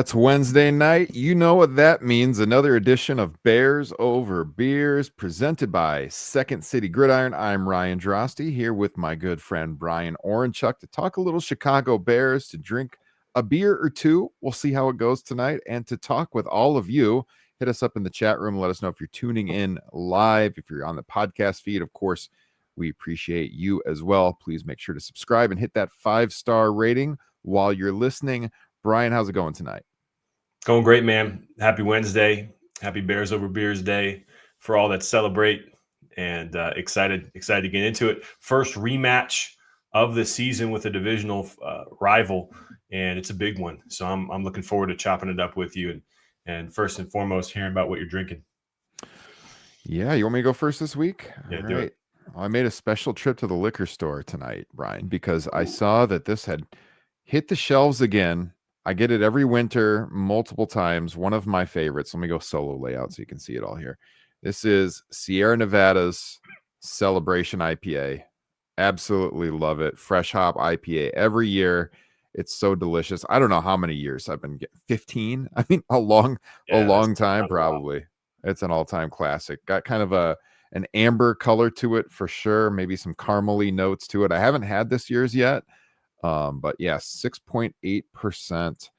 It's Wednesday night. You know what that means. Another edition of Bears Over Beers presented by Second City Gridiron. I'm Ryan Drosty here with my good friend Brian Orenchuk to talk a little Chicago Bears, to drink a beer or two. We'll see how it goes tonight, and to talk with all of you. Hit us up in the chat room. Let us know if you're tuning in live, if you're on the podcast feed. Of course, we appreciate you as well. Please make sure to subscribe and hit that 5-star rating while you're listening. Brian, how's it going tonight? Going great, man. Happy Wednesday. Happy Bears Over Beers Day for all that celebrate, and excited to get into it. First rematch of the season with a divisional rival, and it's a big one. So I'm looking forward to chopping it up with you, and first and foremost, hearing about what you're drinking. Yeah, you want me to go first this week? Yeah, all do right. it. I made a special trip to the liquor store tonight, Brian, because I saw that this had hit the shelves again. I get it every winter, multiple times. One of my favorites. Let me go solo layout so you can see it all here. This is Sierra Nevada's Celebration IPA. Absolutely love it. Fresh hop IPA every year. It's so delicious. I don't know how many years I've been getting. 15. I mean, a long time, probably. It's an all-time classic. Got kind of an amber color to it for sure. Maybe some caramely notes to it. I haven't had this year's yet. But yeah, 6.8%.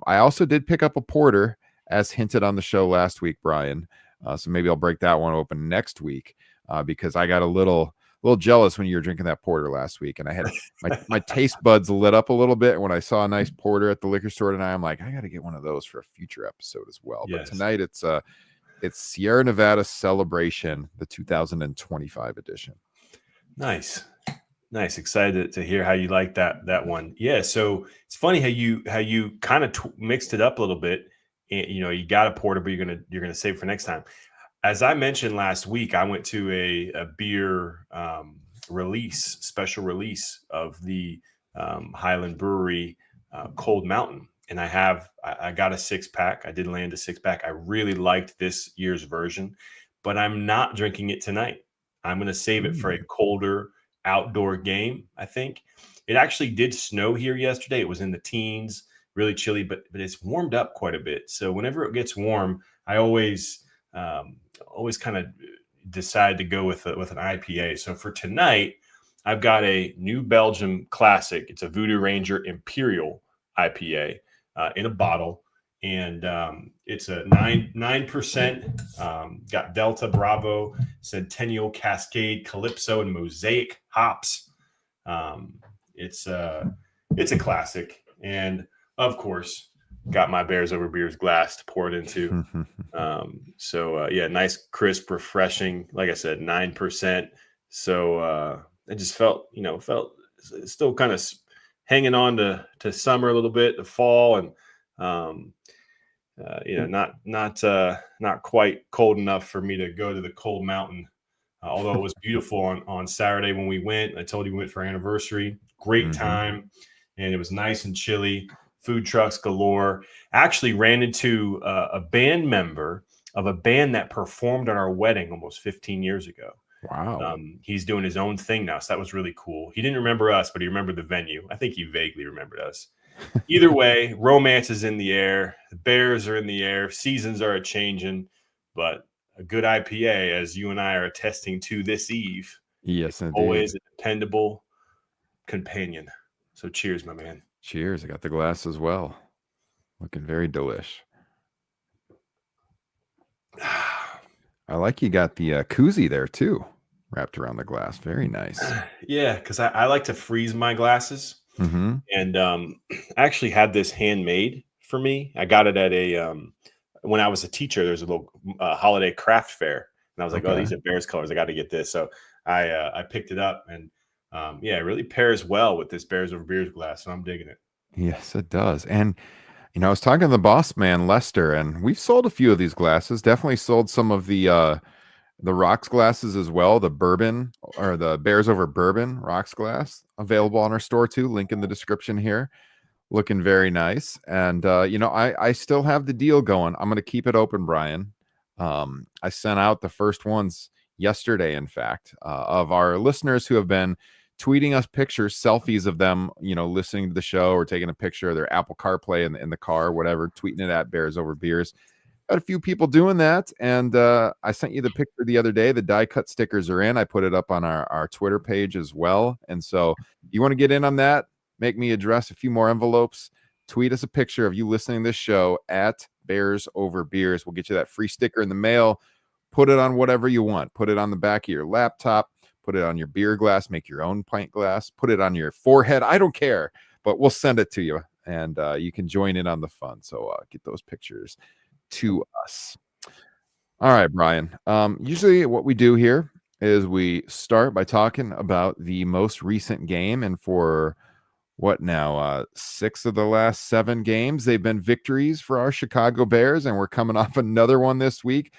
I also did pick up a porter, as hinted on the show last week, Brian. So maybe I'll break that one open next week, because I got a little jealous when you were drinking that porter last week, and I had my taste buds lit up a little bit when I saw a nice porter at the liquor store tonight. I'm like, I got to get one of those for a future episode as well. Yes. But tonight it's Sierra Nevada Celebration, the 2025 edition. Nice. Excited to hear how you like that one. Yeah. So it's funny how you kind of mixed it up a little bit. And, you got a porter, but you're gonna save for next time. As I mentioned last week, I went to a beer special release of the Highland Brewery Cold Mountain, and I got a 6-pack. I did land a 6-pack. I really liked this year's version, but I'm not drinking it tonight. I'm going to save it for a colder outdoor game. I think it actually did snow here yesterday. It was in the teens, really chilly, but it's warmed up quite a bit. So whenever it gets warm, I always kind of decide to go with an IPA. So for tonight, I've got a New Belgium classic. It's a Voodoo Ranger Imperial IPA in a bottle, and it's a 9%. Got Delta, Bravo, Centennial, Cascade, Calypso, and Mosaic hops. It's a classic, and of course, got my Bears Over Beers glass to pour it into. Yeah, nice, crisp, refreshing. Like I said, 9%. So I just felt still kind of hanging on to summer a little bit, the fall, and not quite cold enough for me to go to the cold mountain. Although it was beautiful on Saturday when we went. I told you we went for our anniversary. Great time, and it was nice and chilly. Food trucks galore. Actually ran into a band member of a band that performed at our wedding almost 15 years ago. Wow. He's doing his own thing now, so that was really cool. He didn't remember us, but he remembered the venue. I think he vaguely remembered us. Either way, romance is in the air. The Bears are in the air. Seasons are a-changing, but a good IPA, as you and I are attesting to this eve, yes, indeed, always a dependable companion. So cheers, my man. Cheers. I got the glass as well. Looking very delish. I like you got the koozie there too, wrapped around the glass. Very nice. Yeah, because I like to freeze my glasses. And I actually had this handmade for me. I got it at when I was a teacher, there's a little holiday craft fair. And I was like, oh, these are Bears colors. I got to get this. So I picked it up, and it really pairs well with this Bears Over Beers glass. So I'm digging it. Yes, it does. And, I was talking to the boss man, Lester, and we've sold a few of these glasses. Definitely sold some of the rocks glasses as well. The bourbon, or the Bears Over Bourbon rocks glass, available on our store too. Link in the description here. Looking very nice. And, I still have the deal going. I'm going to keep it open, Brian. I sent out the first ones yesterday, in fact, of our listeners who have been tweeting us pictures, selfies of them, listening to the show or taking a picture of their Apple CarPlay in the car, or whatever, tweeting it at Bears Over Beers. Got a few people doing that, and I sent you the picture the other day. The die cut stickers are in. I put it up on our Twitter page as well. And so you want to get in on that, make me address a few more envelopes, tweet us a picture of you listening to this show at Bears Over Beers. We'll get you that free sticker in the mail. Put it on whatever you want. Put it on the back of your laptop. Put it on your beer glass. Make your own pint glass. Put it on your forehead. I don't care, but we'll send it to you, and you can join in on the fun. So get those pictures to us. All right, Brian. Usually what we do here is we start by talking about the most recent game, and for what now, 6 of the last 7 games, they've been victories for our Chicago Bears, and we're coming off another one this week.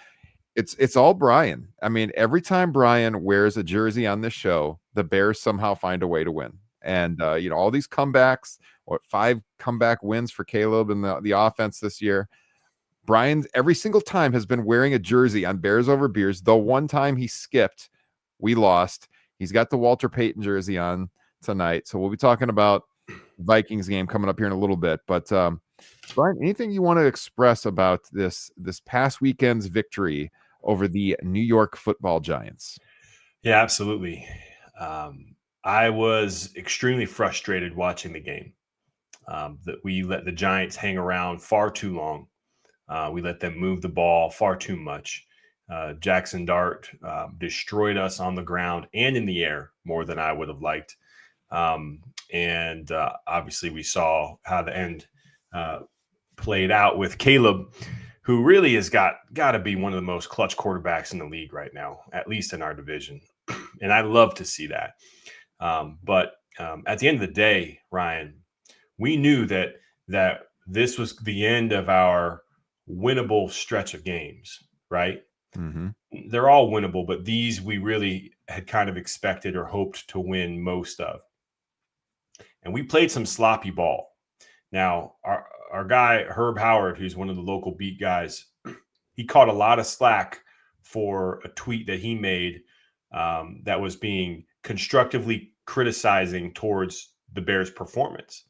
It's all Brian. I mean, every time Brian wears a jersey on this show, the Bears somehow find a way to win. And all these comebacks, 5 comeback wins for Caleb and the offense this year. Brian, every single time, has been wearing a jersey on Bears Over Beers. The one time he skipped, we lost. He's got the Walter Payton jersey on tonight. So we'll be talking about Vikings game coming up here in a little bit. But Brian, anything you want to express about this past weekend's victory over the New York Football Giants? Yeah, absolutely. I was extremely frustrated watching the game. That we let the Giants hang around far too long. We let them move the ball far too much. Jackson Dart destroyed us on the ground and in the air more than I would have liked. And obviously we saw how the end played out with Caleb, who really has got to be one of the most clutch quarterbacks in the league right now, at least in our division. And I love to see that. But at the end of the day, Ryan, we knew that this was the end of our winnable stretch of games, right? Mm-hmm. They're all winnable, but these we really had kind of expected or hoped to win most of. And we played some sloppy ball. Now, our guy, Herb Howard, who's one of the local beat guys, he caught a lot of slack for a tweet that he made that was being constructively criticizing towards the Bears' performance.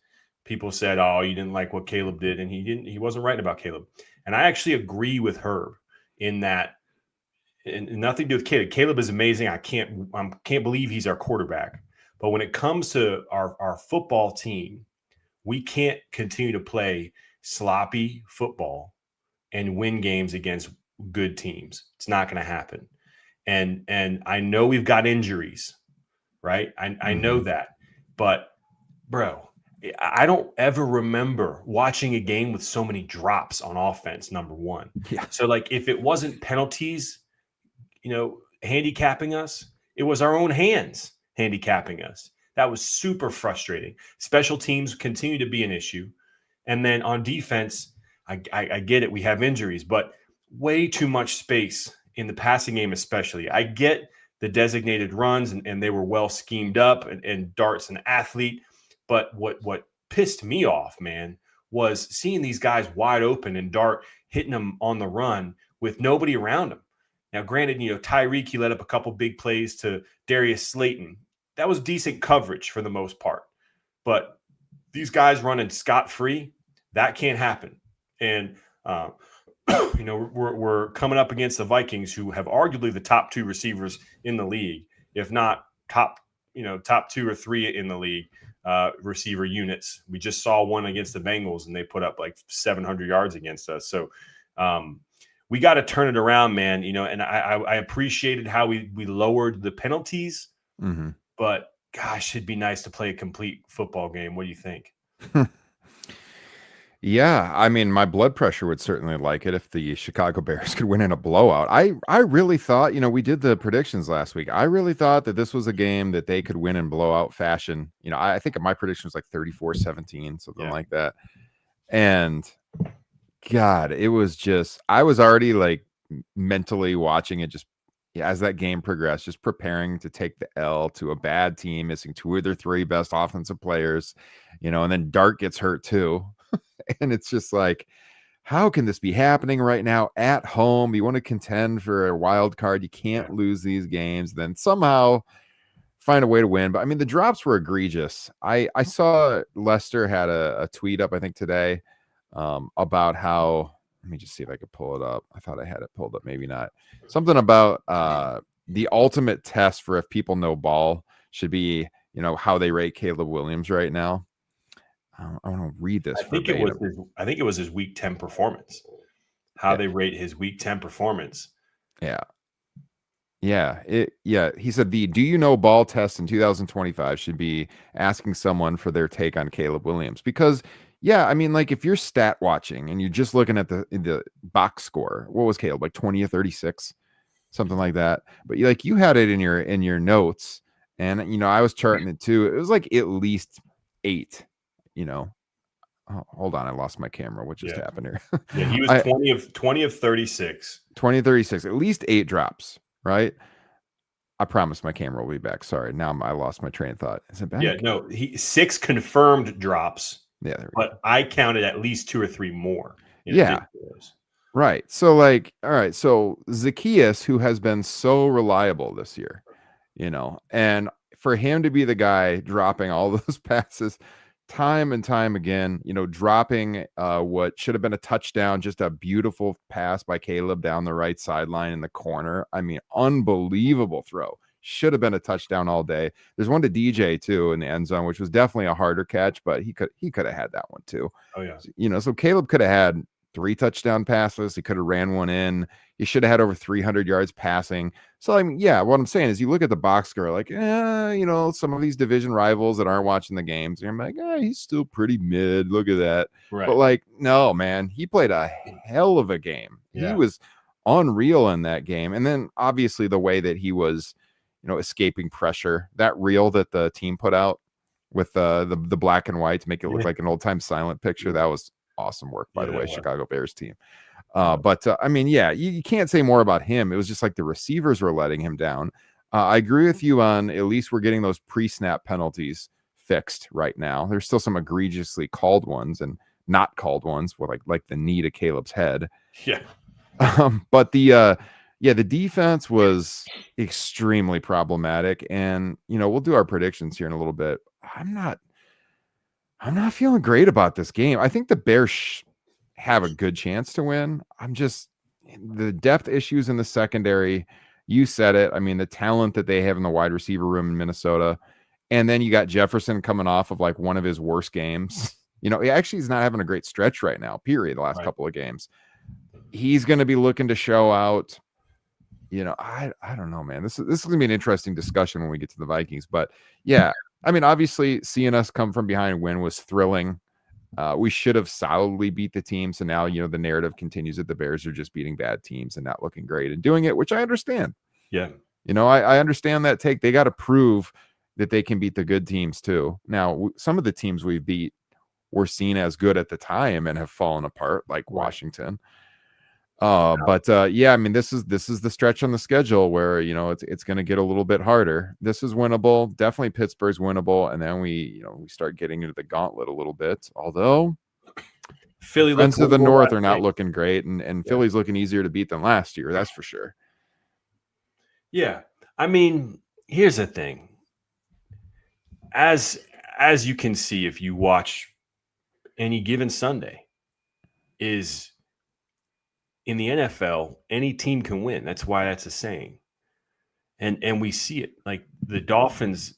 People said, "Oh, you didn't like what Caleb did," and he wasn't right about Caleb. And I actually agree with Herb in that, and nothing to do with Caleb. Caleb is amazing. I can't believe he's our quarterback. But when it comes to our football team, we can't continue to play sloppy football and win games against good teams. It's not going to happen. And I know we've got injuries, right? I know that. But, bro, I don't ever remember watching a game with so many drops on offense, number one. Yeah. So, like, if it wasn't penalties, handicapping us, it was our own hands handicapping us. That was super frustrating. Special teams continue to be an issue. And then on defense, I get it. We have injuries, but way too much space in the passing game, especially. I get the designated runs, and they were well schemed up, and Dart's an athlete. But what pissed me off, man, was seeing these guys wide open and Dart hitting them on the run with nobody around him. Now, granted, Tyreek, he let up a couple big plays to Darius Slayton. That was decent coverage for the most part. But these guys running scot-free, that can't happen. And, we're coming up against the Vikings, who have arguably the top 2 receivers in the league, if not top 2 or 3 in the league. Receiver units. We just saw one against the Bengals, and they put up like 700 yards against us. So we got to turn it around, man. And I appreciated how we lowered the penalties, but gosh, it'd be nice to play a complete football game. What do you think? Yeah, I mean, my blood pressure would certainly like it if the Chicago Bears could win in a blowout. I really thought, we did the predictions last week. I really thought that this was a game that they could win in blowout fashion. I think my prediction was like 34-17, something like that. And God, it was just, I was already like mentally watching it just as that game progressed, just preparing to take the L to a bad team, missing 2 of their 3 best offensive players, and then Dart gets hurt too. And it's just like, how can this be happening right now at home? You want to contend for a wild card. You can't lose these games. Then somehow find a way to win. But I mean, the drops were egregious. I saw Lester had a tweet up, I think today, about how, let me just see if I could pull it up. I thought I had it pulled up, maybe not. Something about the ultimate test for if people know ball should be, how they rate Caleb Williams right now. I want to read this verbatim. I think it was his week 10 performance. How they rate his week 10 performance. Yeah. He said the do you know ball test in 2025 should be asking someone for their take on Caleb Williams, because I mean, like, if you're stat watching and you're just looking at the box score, what was Caleb, like 20 or 36, something like that? But you had it in your notes, and I was charting it too. It was like at least 8. Oh, hold on, I lost my camera. What just happened here? Yeah, he was 20 of 36. 20 of 36, at least 8 drops, right? I promise my camera will be back. Sorry, now I lost my train of thought. Is it back? Yeah, no, 6 confirmed drops. Yeah, but I counted at least 2 or 3 more. Right. So, all right. So Zacchaeus, who has been so reliable this year, and for him to be the guy dropping all those passes time and time again, dropping what should have been a touchdown, just a beautiful pass by Caleb down the right sideline in the corner. I mean, unbelievable throw. Should have been a touchdown all day. There's one to DJ too in the end zone, which was definitely a harder catch, but he could have had that one too. Oh yeah. So Caleb could have had 3 touchdown passes. He could have ran one in. He should have had over 300 yards passing. So, I mean, what I'm saying is you look at the box score, like, some of these division rivals that aren't watching the games, and I'm like, he's still pretty mid. Look at that. Right. But, no, man, he played a hell of a game. Yeah. He was unreal in that game. And then, obviously, the way that he was, escaping pressure, that reel that the team put out with the black and white to make it look like an old-time silent picture, that was awesome work, by the way, Chicago Bears team. But I mean, you can't say more about him. It was just like the receivers were letting him down. I agree with you on at least we're getting those pre-snap penalties fixed right now. There's still some egregiously called ones and not called ones, like the knee to Caleb's head. Yeah. But the defense was extremely problematic, and we'll do our predictions here in a little bit. I'm not feeling great about this game. I think the Bears have a good chance to win. I'm just, the depth issues in the secondary. You said it. I mean, the talent that they have in the wide receiver room in Minnesota. And then you got Jefferson coming off of like one of his worst games. He's not having a great stretch right now, period, the last couple of games. He's going to be looking to show out. I don't know, man. This is going to be an interesting discussion when we get to the Vikings. But I mean, obviously, seeing us come from behind and win was thrilling. We should have solidly beat the team. So now, the narrative continues that the Bears are just beating bad teams and not looking great and doing it, which I understand. Yeah. I understand that take. They got to prove that they can beat the good teams too. Now, some of the teams we've beat were seen as good at the time and have fallen apart, like Washington. But I mean, this is the stretch on the schedule where, it's going to get a little bit harder. This is winnable. Definitely Pittsburgh's winnable. And then we start getting into the gauntlet a little bit, although Philly friends to the north are not looking great. And Philly's looking easier to beat than last year. That's for sure. Yeah. I mean, here's the thing. As you can see, if you watch any given Sunday, is in the NFL, any team can win. That's why that's a saying. And we see it. Like the Dolphins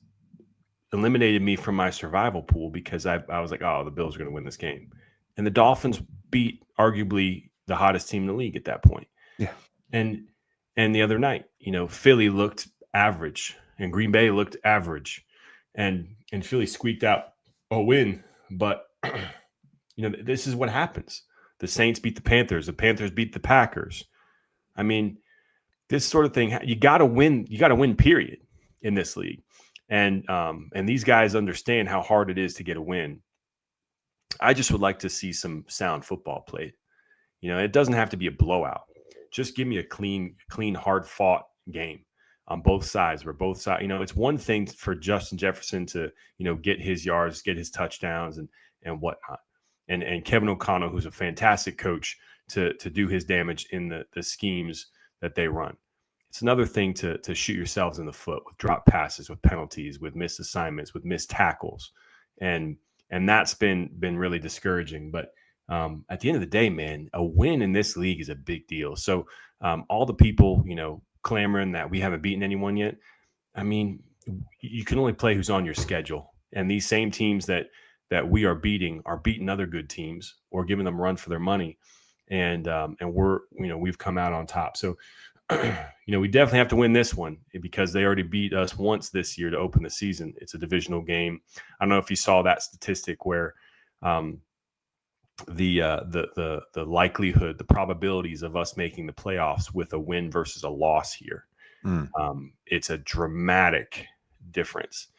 eliminated me from my survival pool because I was like, oh, the Bills are going to win this game. And the Dolphins beat arguably the hottest team in the league at that point. Yeah. And the other night, Philly looked average and Green Bay looked average and Philly squeaked out a win. But, this is what happens. The Saints beat the Panthers. The Panthers beat the Packers. I mean, this sort of thing, you got to win. You got to win, period, in this league. And these guys understand how hard it is to get a win. I just would like to see some sound football played. It doesn't have to be a blowout. Just give me a clean, hard fought game on both sides where both sides, it's one thing for Justin Jefferson to, get his yards, get his touchdowns and whatnot. And Kevin O'Connell, who's a fantastic coach, to do his damage in the schemes that they run. it's another thing to shoot yourselves in the foot with drop passes, with penalties, with missed assignments, with missed tackles, and that's been really discouraging. But at the end of the day, man, a win in this league is a big deal. So all the people, clamoring that we haven't beaten anyone yet, I mean, you can only play who's on your schedule, and these same teams that we are beating other good teams or giving them run for their money, and we're we've come out on top. So we definitely have to win this one because they already beat us once this year to open the season. It's a divisional game. I don't know if you saw that statistic where the likelihood, the probabilities of us making the playoffs with a win versus a loss here. It's a dramatic difference.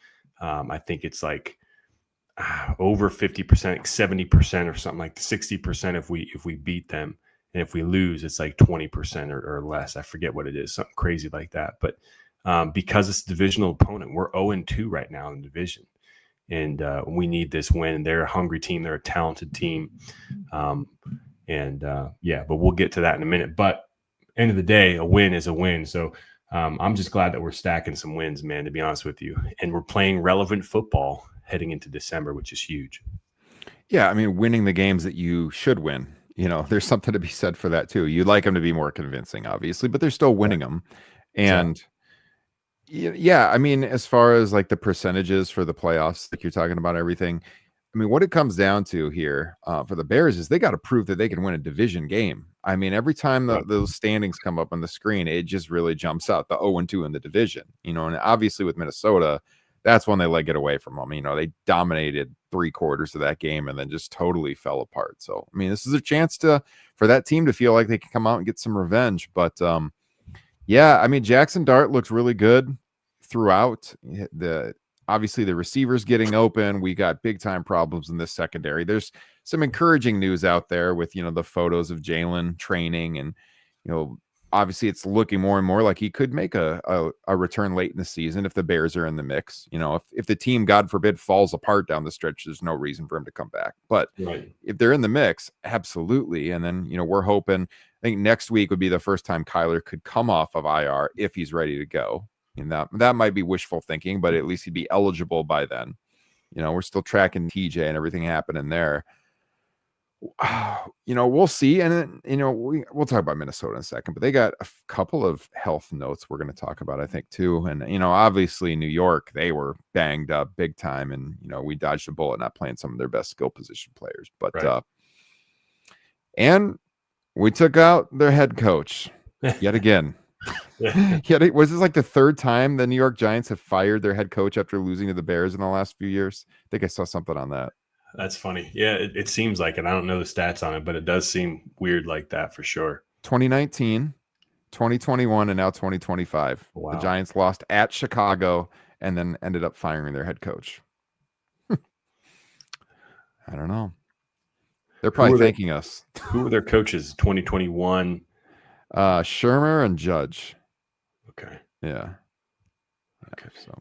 I think it's like over 50%, 70% or something, like 60% if we beat them. And if we lose, it's like 20% or less. I forget what it is, something crazy like that. But because it's a divisional opponent, we're 0-2 right now in the division. And we need this win. They're a hungry team. They're a talented team. But we'll get to that in a minute. But end of the day, a win is a win. So I'm just glad that we're stacking some wins, man, to be honest with you. And we're playing relevant football heading into December, which is huge. Yeah, I mean, winning the games that you should win. There's something to be said for that too. You'd like them to be more convincing, obviously, but they're still winning them. And yeah, I mean, as far as like the percentages for the playoffs, like you're talking about everything, I mean, what it comes down to here for the Bears is they got to prove that they can win a division game. I mean, every time those standings come up on the screen, it just really jumps out, the 0-2 in the division, and obviously with Minnesota, that's when they let it away from them. They dominated 3/4 of that game and then just totally fell apart. So, I mean, this is a chance for that team to feel like they can come out and get some revenge. But yeah, I mean, Jackson Dart looks really good throughout. Obviously the receivers getting open. We got big time problems in this secondary. There's some encouraging news out there with, the photos of Jalen training and, obviously it's looking more and more like he could make a return late in the season if the Bears are in the mix. If the team, God forbid, falls apart down the stretch, there's no reason for him to come back. But if they're in the mix, absolutely. And then, we're hoping, I think next week would be the first time Kyler could come off of IR if he's ready to go. And that might be wishful thinking, but at least he'd be eligible by then. We're still tracking TJ and everything happening there. We'll see. And then, we'll talk about Minnesota in a second, but they got a couple of health notes we're going to talk about, I think, too. And, obviously New York, they were banged up big time. And, we dodged a bullet not playing some of their best skill position players. But, and we took out their head coach yet again. Was this like the third time the New York Giants have fired their head coach after losing to the Bears in the last few years? I think I saw something on that. That's funny. Yeah, it seems like it. I don't know the stats on it, but it does seem weird like that for sure. 2019, 2021, and now 2025. Wow. The Giants lost at Chicago and then ended up firing their head coach. I don't know. They're probably thanking us. Who were their coaches? 2021? Shermer and Judge. Okay. Yeah. Okay. So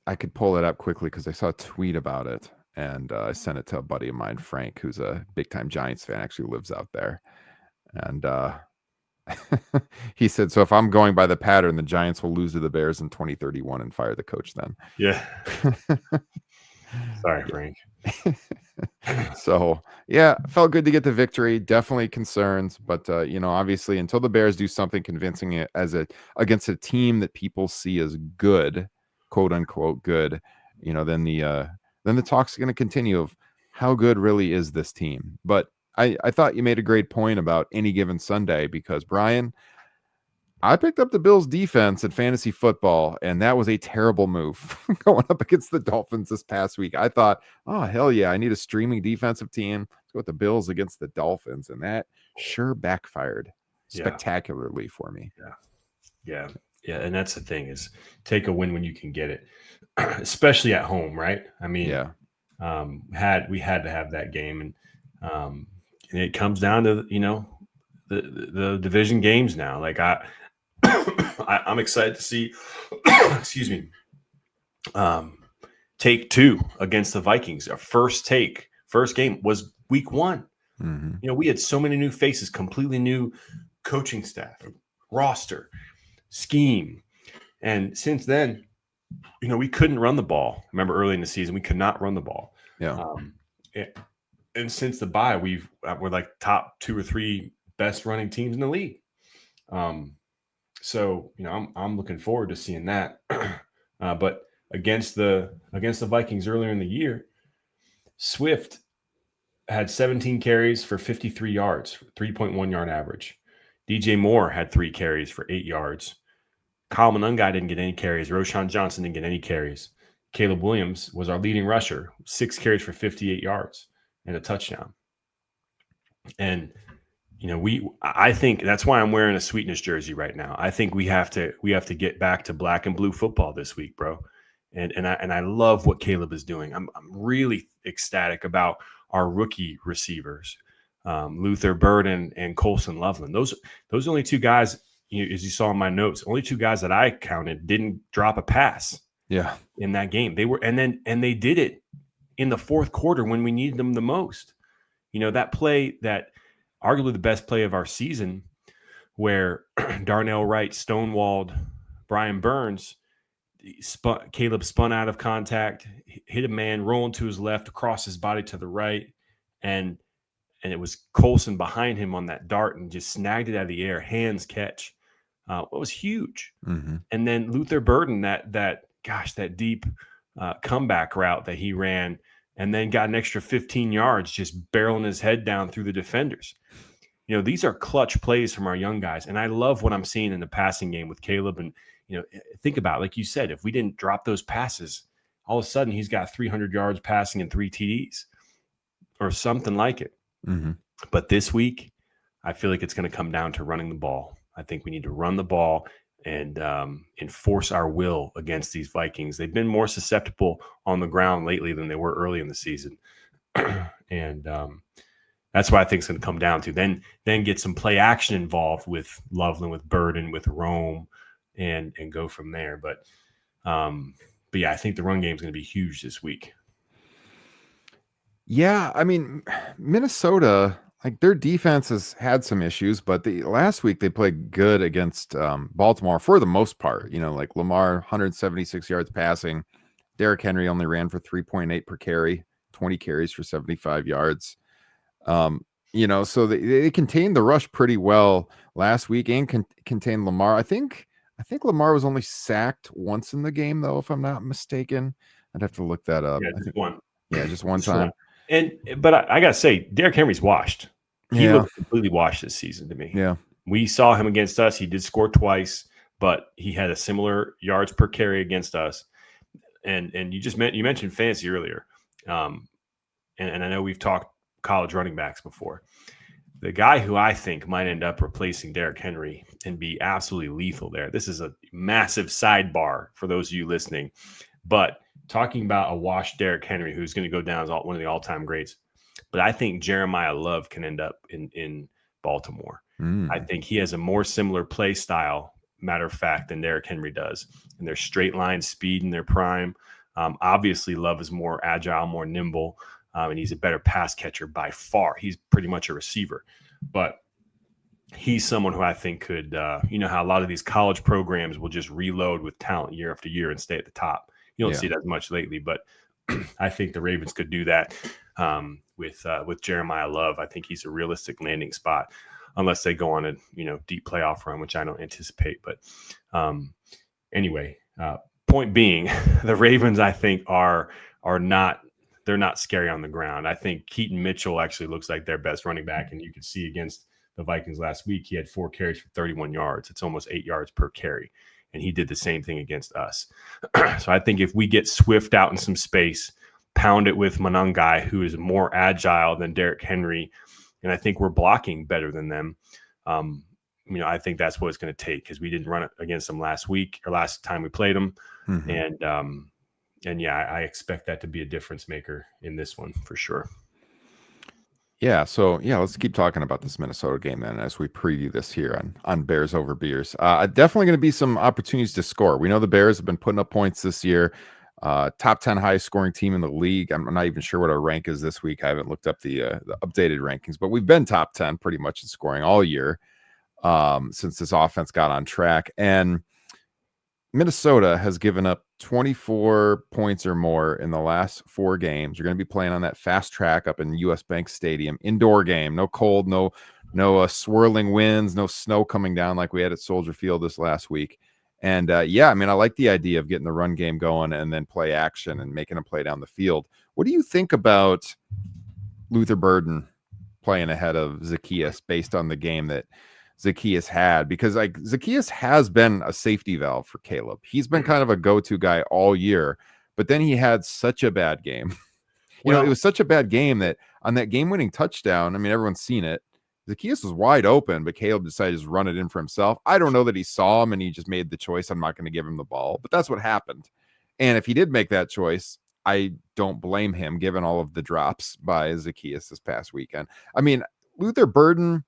I could pull it up quickly because I saw a tweet about it, and I sent it to a buddy of mine, Frank, who's a big time Giants fan, actually lives out there. And he said, so if I'm going by the pattern, the Giants will lose to the Bears in 2031 and fire the coach then. Yeah. Sorry, Frank. So yeah, felt good to get the victory. Definitely concerns, but obviously until the Bears do something convincing against a team that people see as good, quote unquote good, then the talk's going to continue of how good really is this team. But I thought you made a great point about any given Sunday, because Brian, I picked up the Bills defense in fantasy football, and that was a terrible move going up against the Dolphins this past week. I thought, oh, hell yeah, I need a streaming defensive team. Let's go with the Bills against the Dolphins, and that sure backfired spectacularly for me. Yeah. And that's the thing, is take a win when you can get it, especially at home, right? I mean, we had to have that game, and it comes down to the division games now. Like I'm excited to see, excuse me, take 2 against the Vikings. Our first game was week 1. Mm-hmm. We had so many new faces, completely new coaching staff, roster, scheme. And since then, we couldn't run the ball. Remember early in the season, we could not run the ball. Yeah. And since the bye, we're like top 2 or 3 best running teams in the league. So I'm looking forward to seeing that. But against the Vikings earlier in the year, Swift had 17 carries for 53 yards, 3.1 yard average. DJ Moore had 3 carries for 8 yards. Kyle Monangai didn't get any carries. Roshan Johnson didn't get any carries. Caleb Williams was our leading rusher, 6 carries for 58 yards and a touchdown. And I think that's why I'm wearing a Sweetness jersey right now. I think we have to get back to black and blue football this week, bro. And I love what Caleb is doing. I'm really ecstatic about our rookie receivers, Luther Burden and Colson Loveland. Those are only 2 guys, as you saw in my notes, only 2 guys that I counted didn't drop a pass. Yeah. In that game, they did it in the fourth quarter when we needed them the most. That play, that arguably the best play of our season, where Darnell Wright stonewalled Brian Burns. Caleb spun out of contact, hit a man, rolling to his left, across his body to the right, and it was Colson behind him on that dart and just snagged it out of the air, hands catch. It was huge. Mm-hmm. And then Luther Burden, that deep comeback route that he ran, and then got an extra 15 yards just barreling his head down through the defenders. These are clutch plays from our young guys, and I love what I'm seeing in the passing game with Caleb. And think about it, like you said, if we didn't drop those passes, all of a sudden he's got 300 yards passing and 3 TDs or something like it. Mm-hmm. But this week, I feel like it's going to come down to running the ball. I think we need to run the ball and enforce our will against these Vikings. They've been more susceptible on the ground lately than they were early in the season. And that's what I think it's going to come down to. Then get some play action involved with Loveland, with Burden, with Rome, and go from there. But yeah, I think the run game is going to be huge this week. Yeah, I mean, Minnesota, like, their defense has had some issues, but last week they played good against Baltimore for the most part. Like Lamar, 176 yards passing. Derrick Henry only ran for 3.8 per carry, 20 carries for 75 yards. So they contained the rush pretty well last week and contained Lamar. I think Lamar was only sacked once in the game, though, if I'm not mistaken. I'd have to look that up. Yeah, just one. Yeah, just one time. But I gotta say, Derrick Henry's washed. He looks completely washed this season to me. Yeah, we saw him against us. He did score twice, but he had a similar yards per carry against us. And you mentioned fantasy earlier, and I know we've talked college running backs before. The guy who I think might end up replacing Derrick Henry and be absolutely lethal there. This is a massive sidebar for those of you listening, but talking about a washed Derrick Henry, who's going to go down as one of the all-time greats. But I think Jeremiah Love can end up in Baltimore. I think he has a more similar play style, matter of fact, than Derrick Henry does. And their straight line speed in their prime. Obviously, Love is more agile, more nimble, and he's a better pass catcher by far. He's pretty much a receiver. But he's someone who I think could, how a lot of these college programs will just reload with talent year after year and stay at the top. You don't see it as much lately, but I think the Ravens could do that with Jeremiah Love. I think he's a realistic landing spot, unless they go on a deep playoff run, which I don't anticipate. But anyway, point being, the Ravens I think are not scary on the ground. I think Keaton Mitchell actually looks like their best running back, and you could see against the Vikings last week he had 4 carries for 31 yards. It's almost 8 yards per carry. And he did the same thing against us. So I think if we get Swift out in some space, pound it with Monangai, who is more agile than Derrick Henry, and I think we're blocking better than them, I think that's what it's going to take, because we didn't run it against them last time we played them. Mm-hmm. And I expect that to be a difference maker in this one for sure. Yeah, so let's keep talking about this Minnesota game then as we preview this here on Bears over Beers. Definitely going to be some opportunities to score. We know the Bears have been putting up points this year. Top 10 highest scoring team in the league. I'm not even sure what our rank is this week. I haven't looked up the updated rankings, but we've been top 10 pretty much in scoring all year. since this offense got on track. And Minnesota has given up 24 points or more in the last 4 games. You're going to be playing on that fast track up in US Bank Stadium, indoor game, no cold, no swirling winds, no snow coming down like we had at Soldier Field this last week. And yeah, I mean, I like the idea of getting the run game going and then play action and making a play down the field. What do you think about Luther Burden playing ahead of Zaccheaus based on the game that Zaccheaus had? Because like Zaccheaus has been a safety valve for Caleb. He's been kind of a go-to guy all year, but then he had such a bad game. It was such a bad game that on that game-winning touchdown, I mean, everyone's seen it. Zaccheaus was wide open, but Caleb decided to just run it in for himself. I don't know that he saw him and he just made the choice, I'm not going to give him the ball, but that's what happened. And if he did make that choice, I don't blame him given all of the drops by Zaccheaus this past weekend. I mean, Luther Burden,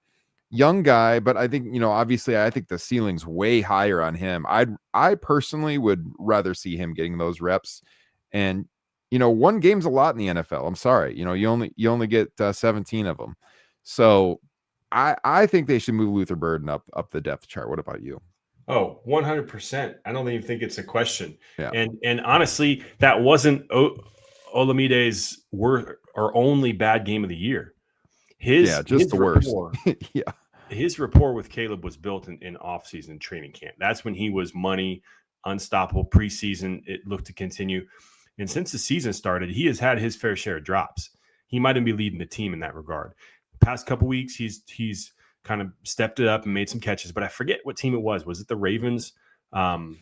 young guy, but I think, obviously I think the ceiling's way higher on him. I personally would rather see him getting those reps. And, one game's a lot in the NFL. I'm sorry. You only get 17 of them. So I think they should move Luther Burden up the depth chart. What about you? Oh, 100%. I don't even think it's a question. Yeah. And honestly, that wasn't Olamide's only bad game of the year. His the worst. Yeah. His rapport with Caleb was built in off-season training camp. That's when he was money, unstoppable. Preseason, it looked to continue. And since the season started, he has had his fair share of drops. He might even be leading the team in that regard. Past couple weeks, he's kind of stepped it up and made some catches, but I forget what team it was. Was it the Ravens? I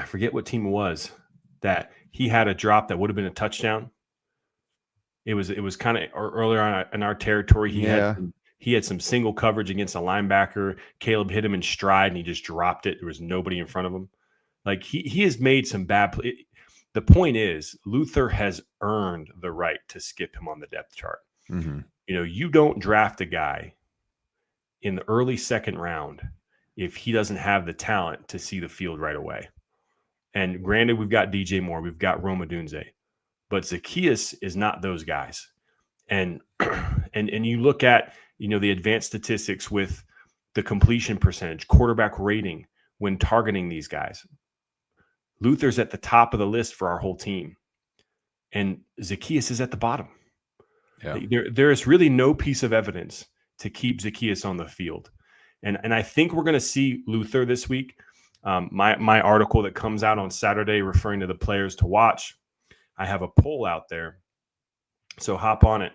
forget what team it was that he had a drop that would have been a touchdown. It was kind of earlier on in our territory. He had some single coverage against a linebacker. Caleb hit him in stride and he just dropped it. There was nobody in front of him. Like he has made some bad play. The point is, Luther has earned the right to skip him on the depth chart. Mm-hmm. You don't draft a guy in the early second round if he doesn't have the talent to see the field right away. And granted, we've got DJ Moore, we've got Rome Odunze, but Zaccheaus is not those guys. And you look at, the advanced statistics with the completion percentage, quarterback rating when targeting these guys. Luther's at the top of the list for our whole team. And Zaccheaus is at the bottom. Yeah. There is really no piece of evidence to keep Zaccheaus on the field. And I think we're going to see Luther this week. My article that comes out on Saturday referring to the players to watch, I have a poll out there. So hop on it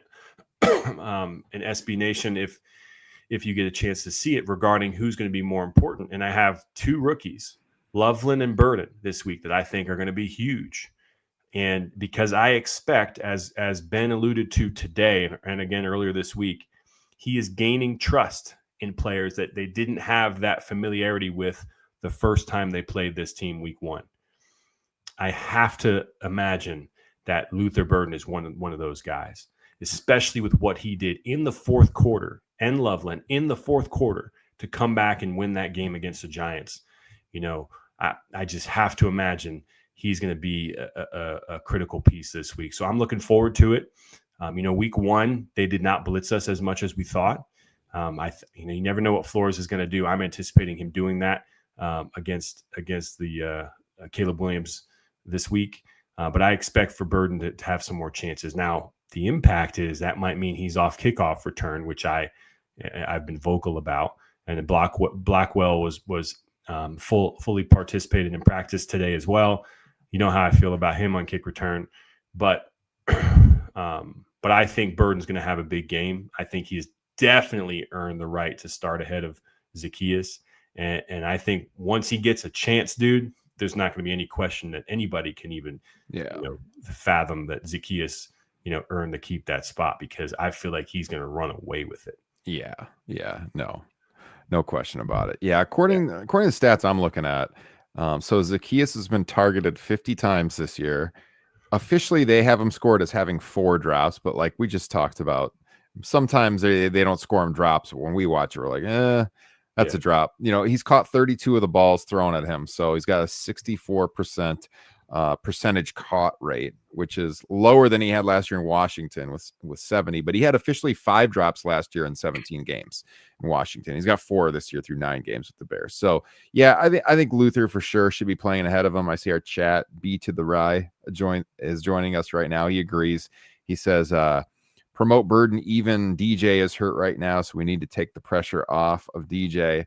in SB Nation if you get a chance to see it regarding who's going to be more important. And I have 2 rookies, Loveland and Burden, this week that I think are going to be huge. And because I expect, as Ben alluded to today and again earlier this week, he is gaining trust in players that they didn't have that familiarity with the first time they played this team week 1. I have to imagine that Luther Burden is one of those guys, especially with what he did in the fourth quarter and Loveland in the fourth quarter to come back and win that game against the Giants. I just have to imagine he's going to be a critical piece this week. So I'm looking forward to it. Week 1, they did not blitz us as much as we thought. You never know what Flores is going to do. I'm anticipating him doing that against the Caleb Williams this week. But I expect for Burden to have some more chances. Now, the impact is that might mean he's off kickoff return, which I've been vocal about. And Blackwell was fully participated in practice today as well. You know how I feel about him on kick return, but I think Burden's going to have a big game. I think he's definitely earned the right to start ahead of Zaccheaus. And I think once he gets a chance, dude, there's not going to be any question that anybody can even fathom that Zaccheaus, earned to keep that spot, because I feel like he's going to run away with it. Yeah. No question about it. Yeah. According to the stats I'm looking at, so Zaccheaus has been targeted 50 times this year. Officially, they have him scored as having 4 drops, but like we just talked about, sometimes they don't score him drops. When we watch it, we're like, that's a drop. He's caught 32 of the balls thrown at him, so he's got a 64% percentage caught rate, which is lower than he had last year in Washington with 70. But he had officially 5 drops last year in 17 games in Washington. He's got 4 this year through 9 games with the Bears. So yeah, I think Luther for sure should be playing ahead of him. I see our chat B to the Rye is joining us right now. He agrees. He says, promote Burden. Even DJ is hurt right now, so we need to take the pressure off of DJ.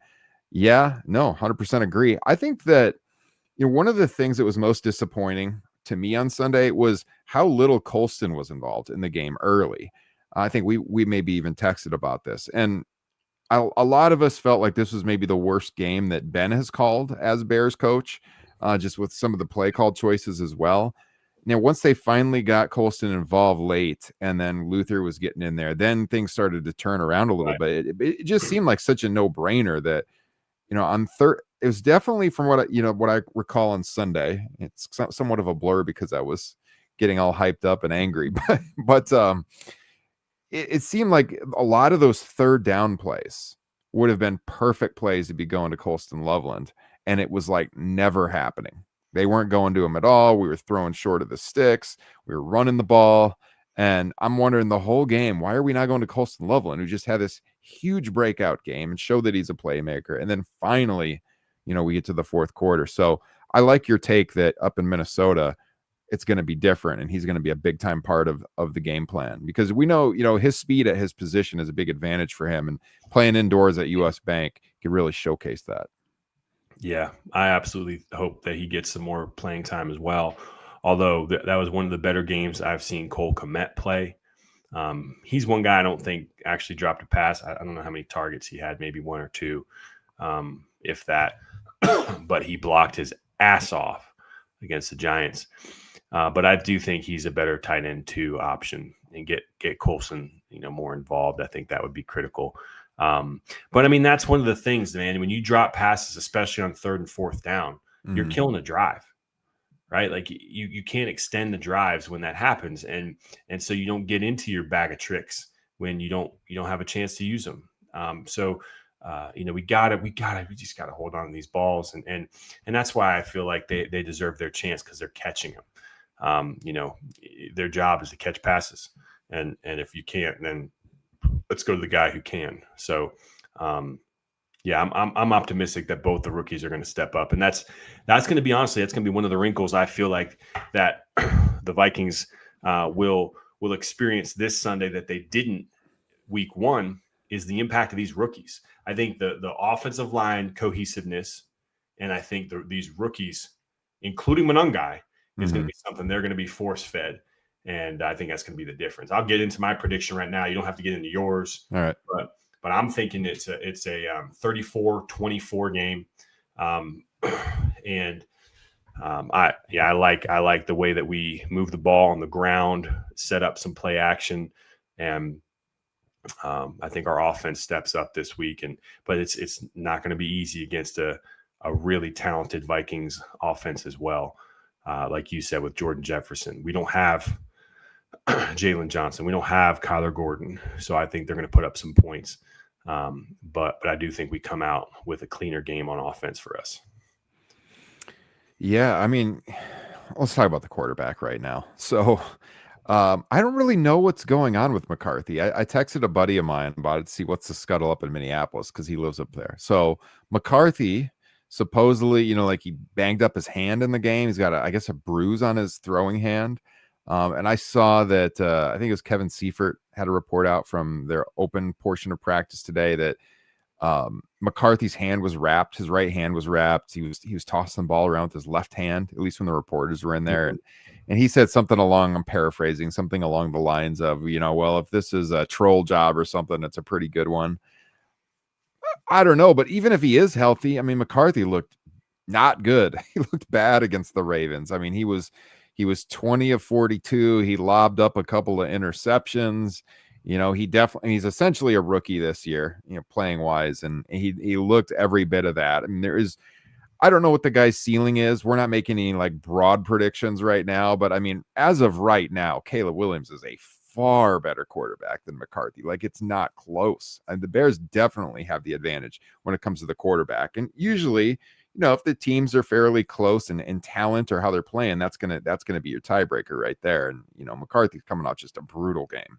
Yeah, no, 100% agree. I think that one of the things that was most disappointing to me on Sunday was how little Colston was involved in the game early. I think we maybe even texted about this, and a lot of us felt like this was maybe the worst game that Ben has called as Bears coach, just with some of the play call choices as well. Now, once they finally got Colston involved late and then Luther was getting in there, then things started to turn around a little bit. It just seemed like such a no-brainer that, on third, it was definitely from what I recall on Sunday. It's somewhat of a blur because I was getting all hyped up and angry, but it seemed like a lot of those third down plays would have been perfect plays to be going to Colston Loveland, and it was like never happening. They weren't going to him at all. We were throwing short of the sticks. We were running the ball. And I'm wondering the whole game, why are we not going to Colston Loveland, who just had this huge breakout game and showed that he's a playmaker? And then finally, we get to the fourth quarter. So I like your take that up in Minnesota, it's going to be different, and he's going to be a big time part of the game plan, because we know, his speed at his position is a big advantage for him, and playing indoors at US Bank could really showcase that. Yeah, I absolutely hope that he gets some more playing time as well. Although that was one of the better games I've seen Cole Kmet play. He's one guy I don't think actually dropped a pass. I don't know how many targets he had, maybe 1 or 2, if that. But he blocked his ass off against the Giants. But I do think he's a better tight end 2 option, and get Colson, more involved. I think that would be critical. But I mean, that's one of the things, man, when you drop passes, especially on 3rd and 4th down, you're killing a drive, right? Like you can't extend the drives when that happens. And so you don't get into your bag of tricks when you don't have a chance to use them. We just gotta hold on to these balls. And that's why I feel like they deserve their chance, because they're catching them. Their job is to catch passes. And if you can't, then let's go to the guy who can. So, I'm optimistic that both the rookies are going to step up, and that's going to be, honestly, that's going to be one of the wrinkles I feel like that the Vikings will experience this Sunday that they didn't week 1, is the impact of these rookies. I think the offensive line cohesiveness, and I think these rookies, including Monungai, is going to be something they're going to be force fed. And I think that's going to be the difference. I'll get into my prediction right now. You don't have to get into yours. All right. But I'm thinking it's a 34-24 game. I like the way that we move the ball on the ground, set up some play action, and I think our offense steps up this week. But it's not going to be easy against a really talented Vikings offense as well. Like you said, with Jordan Jefferson, we don't have Jalen Johnson. We don't have Kyler Gordon. So I think they're going to put up some points. But I do think we come out with a cleaner game on offense for us. Yeah, I mean, let's talk about the quarterback right now. So I don't really know what's going on with McCarthy. I texted a buddy of mine about it to see what's the scuttle up in Minneapolis, because he lives up there. So McCarthy supposedly, like he banged up his hand in the game. He's got, I guess, a bruise on his throwing hand. And I saw that I think it was Kevin Seifert had a report out from their open portion of practice today that McCarthy's hand was wrapped. His right hand was wrapped. He was tossing the ball around with his left hand, at least when the reporters were in there. And he said something I'm paraphrasing, something along the lines of, well, if this is a troll job or something, it's a pretty good one. I don't know. But even if he is healthy, I mean, McCarthy looked not good. He looked bad against the Ravens. I mean, he was 20 of 42. He lobbed up a couple of interceptions. He's essentially a rookie this year, playing wise. And he looked every bit of that. I mean, I don't know what the guy's ceiling is. We're not making any like broad predictions right now, but I mean, as of right now, Caleb Williams is a far better quarterback than McCarthy. Like, it's not close. And the Bears definitely have the advantage when it comes to the quarterback. And usually, if the teams are fairly close in talent or how they're playing, that's gonna be your tiebreaker right there. And McCarthy's coming off just a brutal game.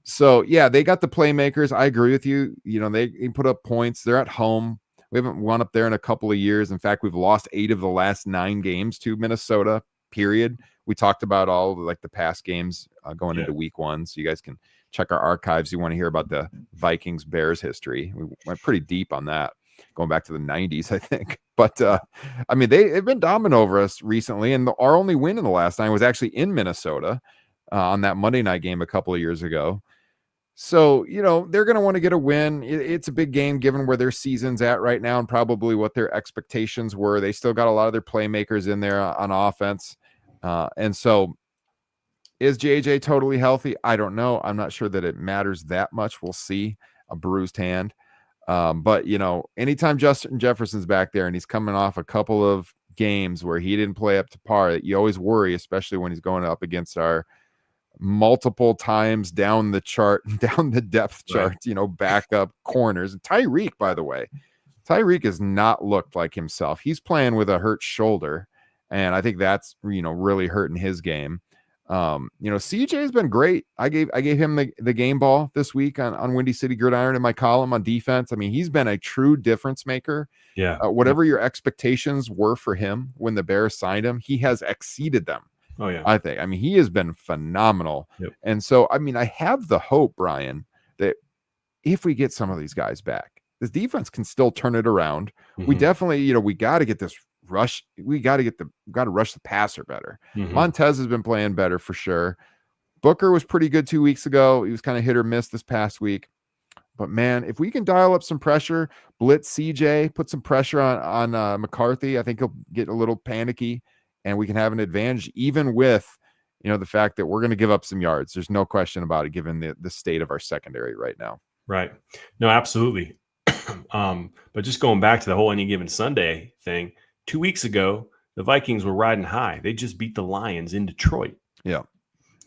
So yeah, they got the playmakers. I agree with you. They put up points. They're at home. We haven't won up there in a couple of years. In fact, we've lost 8 of the last 9 games to Minnesota, period. We talked about all like the past games going into week 1. So you guys can check our archives. You want to hear about the Vikings Bears history. We went pretty deep on that, going back to the 90s, I think. But I mean, they've been dominant over us recently. And our only win in the last 9 was actually in Minnesota on that Monday night game a couple of years ago. So, they're going to want to get a win. It's a big game given where their season's at right now and probably what their expectations were. They still got a lot of their playmakers in there on offense. And so is JJ totally healthy? I don't know. I'm not sure that it matters that much. We'll see. A bruised hand. But, anytime Justin Jefferson's back there and he's coming off a couple of games where he didn't play up to par, you always worry, especially when he's going up against our multiple times down the chart, down the depth chart, backup corners. And Tyreek, by the way, has not looked like himself. He's playing with a hurt shoulder, and I think that's really hurting his game. CJ's been great. I gave him the game ball this week on Windy City Gridiron in my column on defense. I mean, he's been a true difference maker. Yeah. Whatever your expectations were for him when the Bears signed him, he has exceeded them. Oh, yeah. I think. I mean, he has been phenomenal. Yep. And so, I mean, I have the hope, Brian, that if we get some of these guys back, this defense can still turn it around. We definitely, we got to get this rush. We got to rush the passer better. Montez has been playing better for sure. Booker was pretty good 2 weeks ago. He was kind of hit or miss this past week. But man, if we can dial up some pressure, blitz CJ, put some pressure on McCarthy, I think he'll get a little panicky. And we can have an advantage even with, the fact that we're going to give up some yards. There's no question about it, given the state of our secondary right now. Right. No, absolutely. But just going back to the whole any given Sunday thing, 2 weeks ago, the Vikings were riding high. They just beat the Lions in Detroit. Yeah.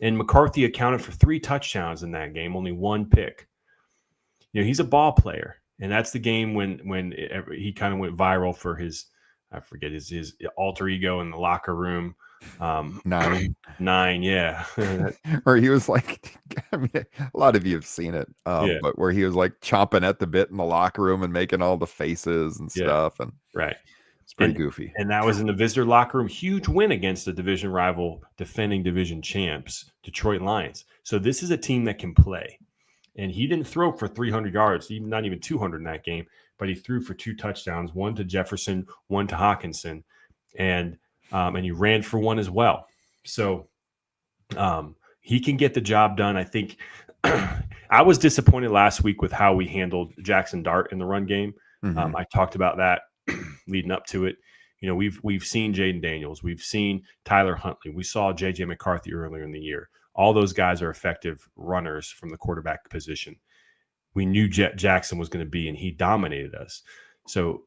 And McCarthy accounted for 3 touchdowns in that game, only 1 pick. He's a ball player. And that's the game when he kind of went viral for his, I forget his alter ego in the locker room. 9, yeah. Or he was like, I mean, a lot of you have seen it, but where he was like chomping at the bit in the locker room and making all the faces and stuff. And right. It's pretty goofy. And that was in the visitor locker room. Huge win against the division rival, defending division champs, Detroit Lions. So this is a team that can play. And he didn't throw for 300 yards, not even 200 in that game, but he threw for 2 touchdowns, 1 to Jefferson, 1 to Hawkinson, and he ran for 1 as well. So he can get the job done. I think I was disappointed last week with how we handled Jackson Dart in the run game. I talked about that leading up to it. We've seen Jaden Daniels, we've seen Tyler Huntley, we saw JJ McCarthy earlier in the year. All those guys are effective runners from the quarterback position. We knew Jackson was going to be, and he dominated us. So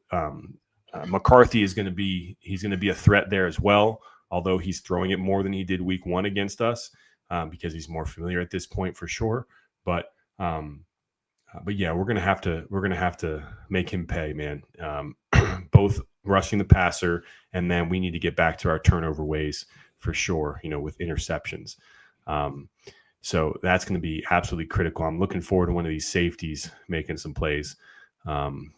McCarthy is going to be a threat there as well, although he's throwing it more than he did week 1 against us because he's more familiar at this point for sure. But yeah, we're gonna have to make him pay, man. Both rushing the passer, and then we need to get back to our turnover ways for sure. With interceptions. So that's going to be absolutely critical. I'm looking forward to one of these safeties making some plays. And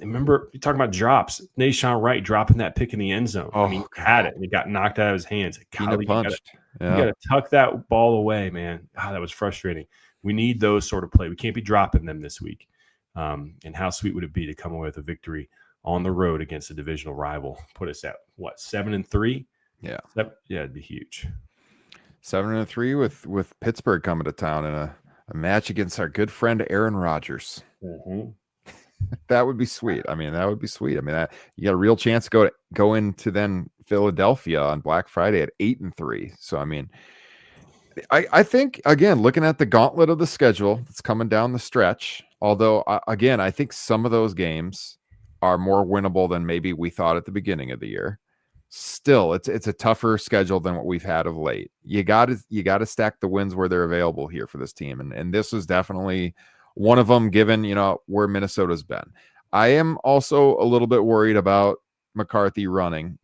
remember, you're talking about drops. Nashawn Wright dropping that pick in the end zone. Oh, he had it and it got knocked out of his hands. You got to tuck that ball away, man. That was frustrating. We need those sort of play. We can't be dropping them this week. And how sweet would it be to come away with a victory on the road against a divisional rival? Put us at 7-3? Yeah. It'd be huge. 7-3 with Pittsburgh coming to town in a match against our good friend Aaron Rodgers. That would be sweet. I mean, that would be sweet. I mean, you got a real chance to go into then Philadelphia on Black Friday at 8-3. So I mean, I think again, looking at the gauntlet of the schedule that's coming down the stretch. Although again, I think some of those games are more winnable than maybe we thought at the beginning of the year. Still, it's a tougher schedule than what we've had of late. You got to stack the wins where they're available here for this team, and this is definitely one of them. Given where Minnesota's been, I am also a little bit worried about McCarthy running,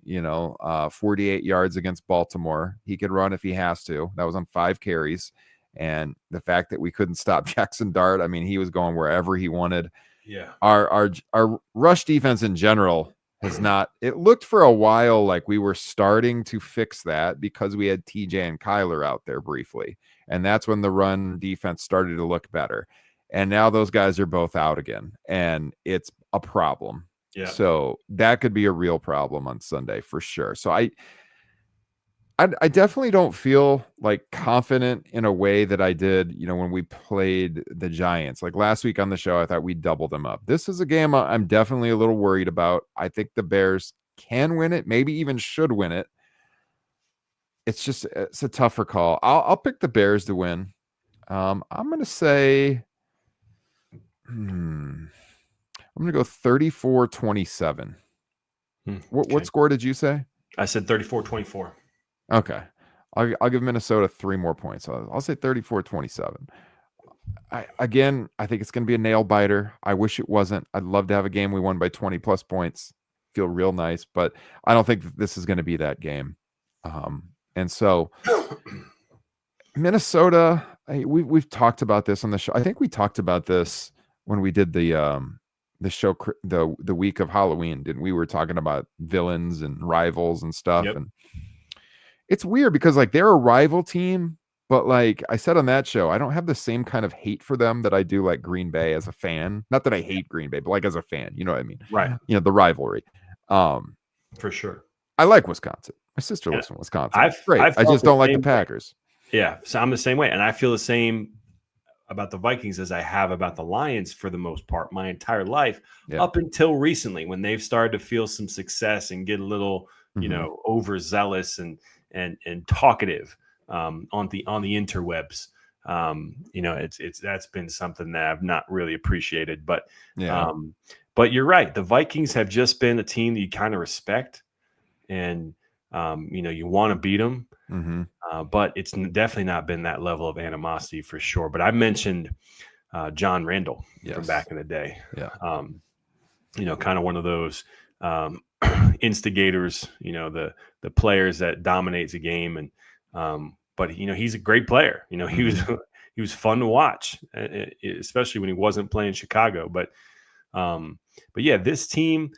48 yards against Baltimore. He could run if he has to. That was on 5 carries. And the fact that we couldn't stop Jackson Dart, I mean, he was going wherever he wanted. Yeah. Our rush defense in general has not, it looked for a while like we were starting to fix that because we had TJ and Kyler out there briefly. And that's when the run defense started to look better. And now those guys are both out again, and it's a problem. Yeah. So that could be a real problem on Sunday for sure. So I definitely don't feel like confident in a way that I did, when we played the Giants. Like last week on the show, I thought we doubled them up. This is a game I'm definitely a little worried about. I think the Bears can win it, maybe even should win it. It's a tougher call. I'll pick the Bears to win. I'm going to say, I'm going to go 34-27. What score did you say? I said 34-24. Okay. I'll give Minnesota 3 more points. I'll say 34-27. I think it's going to be a nail biter. I wish it wasn't. I'd love to have a game we won by 20 plus points. Feel real nice, but I don't think this is going to be that game. And so Minnesota, we've talked about this on the show. I think we talked about this when we did the show the week of Halloween, didn't we? Were talking about villains and rivals and stuff. Yep. And it's weird because like they're a rival team, but like I said on that show, I don't have the same kind of hate for them that I do like Green Bay as a fan. Not that I hate Green Bay, but like as a fan, you know what I mean? Right. The rivalry. For sure. I like Wisconsin. My sister lives in Wisconsin. I just don't like the Packers. Yeah. So I'm the same way. And I feel the same about the Vikings as I have about the Lions for the most part my entire life, up until recently when they've started to feel some success and get a little, overzealous and talkative on the interwebs. That's been something that I've not really appreciated. But you're right. The Vikings have just been a team that you kind of respect, and you want to beat them. But it's definitely not been that level of animosity for sure. But I mentioned John Randall from back in the day. Yeah. Kind of one of those instigators, the players that dominates a game. And but he's a great player. He was fun to watch, especially when he wasn't playing Chicago. But yeah, this team,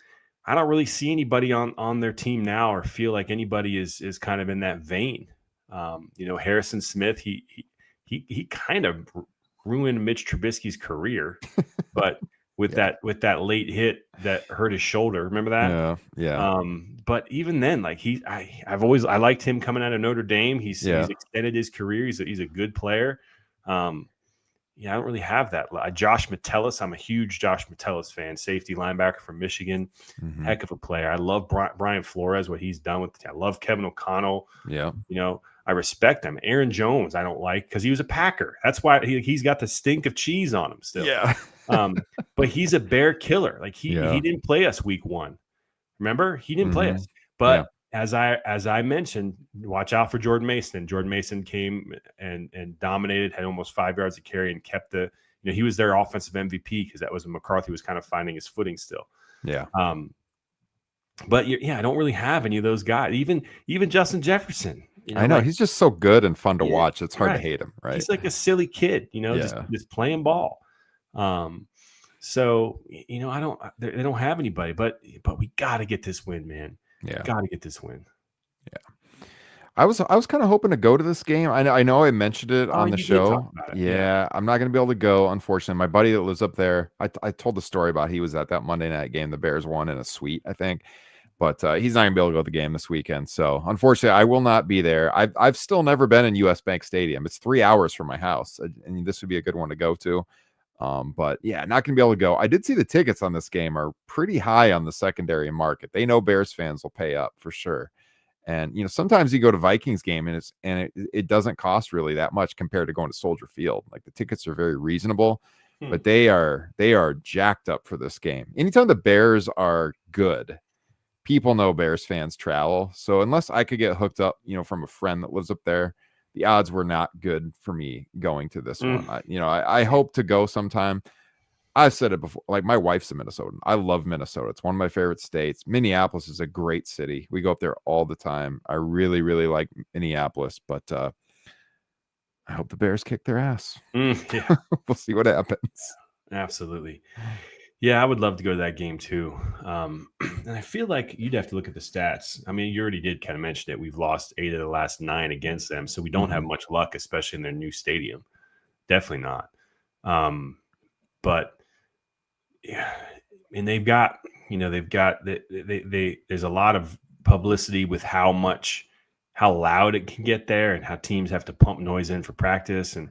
I don't really see anybody on their team now or feel like anybody is kind of in that vein. Harrison Smith, he kind of ruined Mitch Trubisky's career, but with that late hit that hurt his shoulder. Remember that? Yeah. But even then, like I liked him coming out of Notre Dame. He's extended his career. He's a good player. I don't really have that. Josh Metellus, I'm a huge Josh Metellus fan, safety linebacker from Michigan. Heck of a player. I love Brian Flores, what he's done I love Kevin O'Connell. Yeah. I respect him. Aaron Jones, I don't like because he was a Packer. That's why he's got the stink of cheese on him still. Yeah. But he's a bear killer. Like he didn't play us week 1. Remember? He didn't play us. But as I mentioned, watch out for Jordan Mason. Jordan Mason came and dominated, had almost 5 yards of carry and kept he was their offensive MVP because that was when McCarthy was kind of finding his footing still. Yeah. But I don't really have any of those guys. Even Justin Jefferson. I know he's just so good and fun to watch. It's hard to hate him, right? He's like a silly kid, just playing ball. So they don't have anybody, but we got to get this win, man. Yeah, got to get this win. Yeah, I was kind of hoping to go to this game. I know I mentioned it on the show. Yeah, I'm not going to be able to go, unfortunately. My buddy that lives up there, I told the story about he was at that Monday night game. The Bears won in a suite, I think. But he's not going to be able to go to the game this weekend. So, unfortunately, I will not be there. I've still never been in US Bank Stadium. It's 3 hours from my house, and this would be a good one to go to. But yeah, not going to be able to go. I did see the tickets on this game are pretty high on the secondary market. They know Bears fans will pay up for sure. And sometimes you go to Vikings game and it doesn't cost really that much compared to going to Soldier Field. Like the tickets are very reasonable, but they are jacked up for this game. Anytime the Bears are good, people know Bears fans travel. So unless I could get hooked up, from a friend that lives up there, the odds were not good for me going to this one. I hope to go sometime. I've said it before. Like, my wife's a Minnesotan. I love Minnesota. It's one of my favorite states. Minneapolis is a great city. We go up there all the time. I really, really like Minneapolis, but I hope the Bears kick their ass. Yeah, We'll see what happens. absolutely. Yeah, I would love to go to that game too. And I feel like you'd have to look at the stats. I mean, you already did kind of mention it. We've lost 8 of the last 9 against them, so we don't have much luck, especially in their new stadium. Definitely not. But yeah, and they've got, there's a lot of publicity with how loud it can get there, and how teams have to pump noise in for practice. And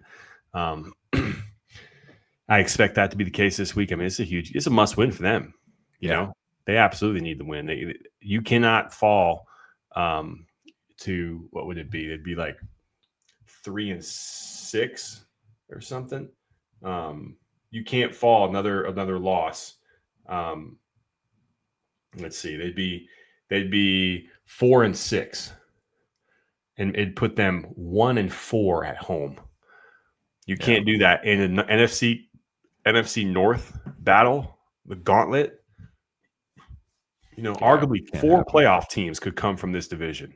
I expect that to be the case this week. I mean, it's a must win for them. You know, they absolutely need the win. You cannot fall to, what would it be? It'd be like 3-6 or something. You can't fall another loss. Let's see, they'd be 4-6, and it'd put them 1-4 at home. You can't do that in an NFC North battle, the gauntlet. Arguably 4 playoff teams could come from this division.